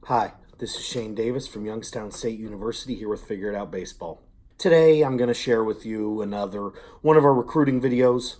Hi, this is Shane Davis from Youngstown State University here with Figure It Out Baseball. Today I'm going to share with you another one of our recruiting videos.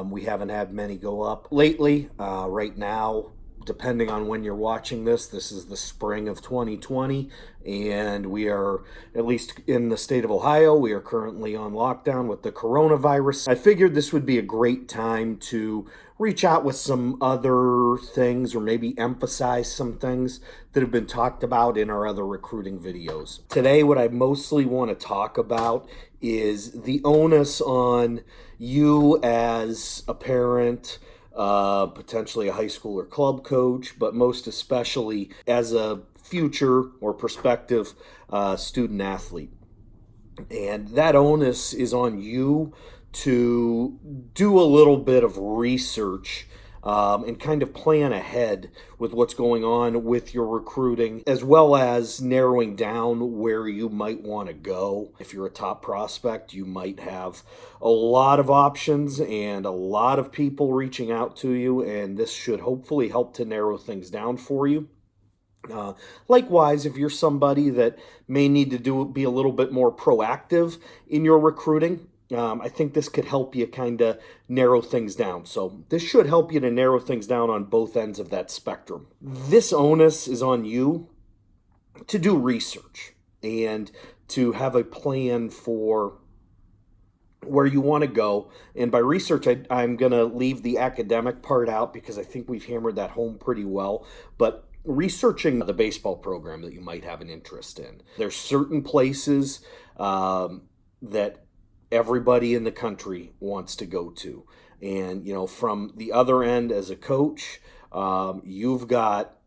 We haven't had many go up lately. Right now, depending on when you're watching this is the spring of 2020, and we are, at least in the state of Ohio, we are currently on lockdown with the coronavirus. I figured this would be a great time to reach out with some other things, or maybe emphasize some things that have been talked about in our other recruiting videos. Today, what I mostly want to talk about is the onus on you as a parent, potentially a high school or club coach, but most especially as a future or prospective student athlete. And that onus is on you to do a little bit of research and kind of plan ahead with what's going on with your recruiting, as well as narrowing down where you might want to go. If you're a top prospect, you might have a lot of options and a lot of people reaching out to you, and this should hopefully help to narrow things down for you. Likewise, if you're somebody that may need to be a little bit more proactive in your recruiting, I think this could help you kind of narrow things down. So this should help you to narrow things down on both ends of that spectrum. This onus is on you to do research and to have a plan for where you want to go. And by research, I'm going to leave the academic part out because I think we've hammered that home pretty well. But researching the baseball program that you might have an interest in. There's certain places that everybody in the country wants to go to. And, from the other end as a coach, you've got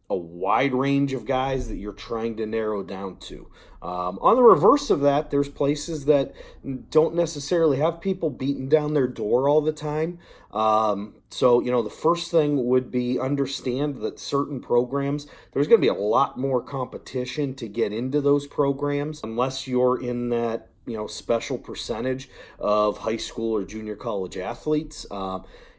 a wide range of guys that you're trying to narrow down to. On the reverse of that, there's places that don't necessarily have people beating down their door all the time. So, the first thing would be understand that certain programs, there's going to be a lot more competition to get into those programs unless you're in that, special percentage of high school or junior college athletes.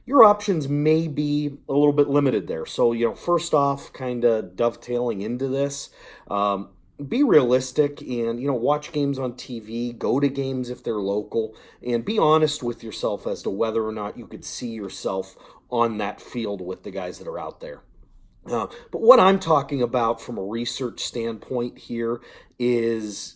Your options may be a little bit limited there. So, first off, kind of dovetailing into this, be realistic and, watch games on TV, go to games if they're local, and be honest with yourself as to whether or not you could see yourself on that field with the guys that are out there. But what I'm talking about from a research standpoint here is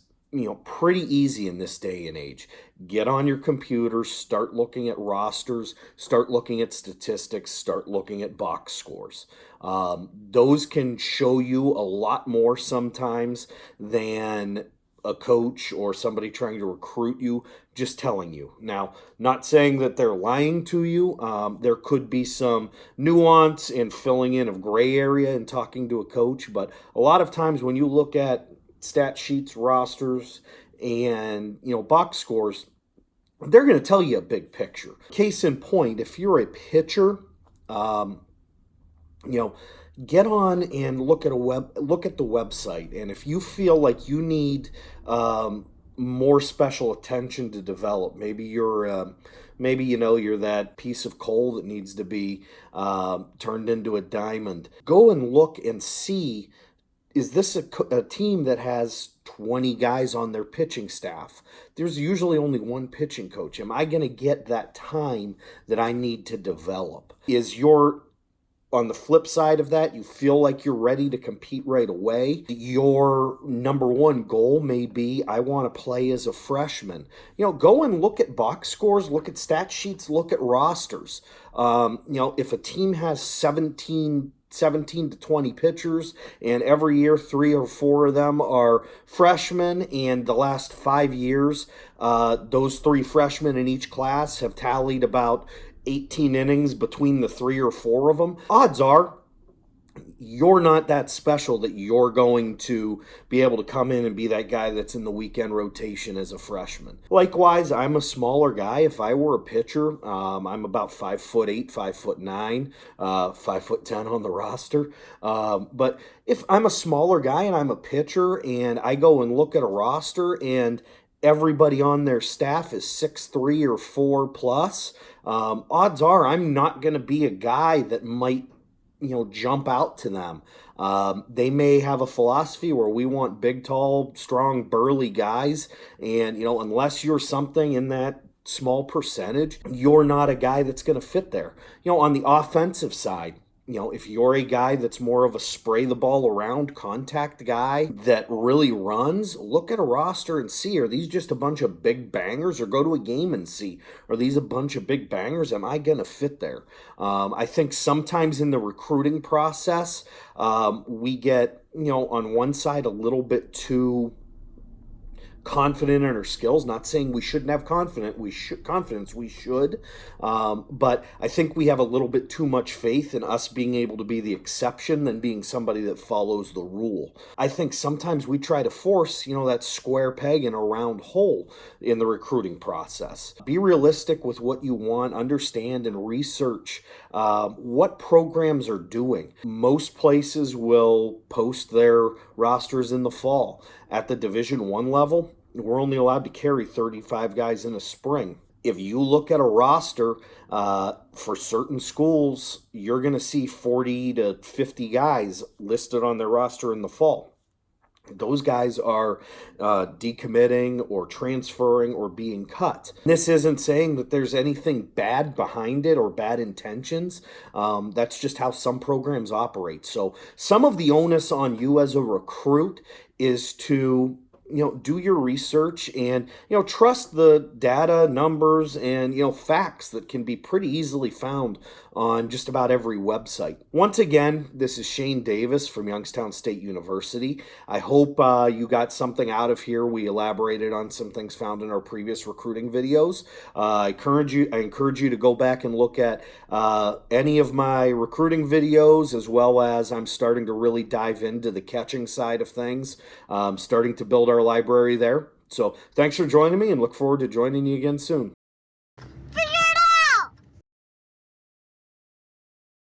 pretty easy in this day and age. Get on your computer, start looking at rosters, start looking at statistics, start looking at box scores. Those can show you a lot more sometimes than a coach or somebody trying to recruit you just telling you. Now, not saying that they're lying to you. There could be some nuance and filling in of gray area in talking to a coach, but a lot of times when you look at stat sheets, rosters, and box scores, they're going to tell you a big picture. Case in point, if you're a pitcher, get on and look at the website, and if you feel like you need more special attention to develop, maybe you're you're that piece of coal that needs to be turned into a diamond. Go and look and see, is this a team that has 20 guys on their pitching staff? There's usually only one pitching coach. Am I going to get that time that I need to develop? On the flip side of that, you feel like you're ready to compete right away. Your number one goal may be, I want to play as a freshman. Go and look at box scores, look at stat sheets, look at rosters. If a team has 17 to 20 pitchers, and every year 3 or 4 of them are freshmen, and the last 5 years, those 3 freshmen in each class have tallied about 18 innings between the 3 or 4 of them, odds are you're not that special that you're going to be able to come in and be that guy that's in the weekend rotation as a freshman. Likewise, I'm a smaller guy. If I were a pitcher, I'm about 5'8", 5'9", 5'10" on the roster. But if I'm a smaller guy and I'm a pitcher and I go and look at a roster and everybody on their staff is 6'3" or 4+, odds are I'm not going to be a guy that might jump out to them. They may have a philosophy where we want big, tall, strong, burly guys, and unless you're something in that small percentage, you're not a guy that's going to fit there. On the offensive side, if you're a guy that's more of a spray the ball around contact guy that really runs, look at a roster and see, are these just a bunch of big bangers? Or go to a game and see, are these a bunch of big bangers? Am I going to fit there? I think sometimes in the recruiting process, we get, on one side a little bit too confident in our skills. Not saying we shouldn't have confidence. We should, but I think we have a little bit too much faith in us being able to be the exception than being somebody that follows the rule. I think sometimes we try to force, that square peg in a round hole in the recruiting process. Be realistic with what you want. Understand and research what programs are doing. Most places will post their rosters in the fall. At the Division I level, we're only allowed to carry 35 guys in a spring. If you look at a roster for certain schools, you're going to see 40 to 50 guys listed on their roster in the fall. Those guys are decommitting or transferring or being cut. This isn't saying that there's anything bad behind it or bad intentions. That's just how some programs operate. So some of the onus on you as a recruit is to do your research and trust the data, numbers, and facts that can be pretty easily found on just about every website. Once again, this is Shane Davis from Youngstown State University. I hope you got something out of here. We elaborated on some things found in our previous recruiting videos. I encourage you to go back and look at any of my recruiting videos, as well as I'm starting to really dive into the catching side of things, starting to build our library there. So thanks for joining me, and look forward to joining you again soon.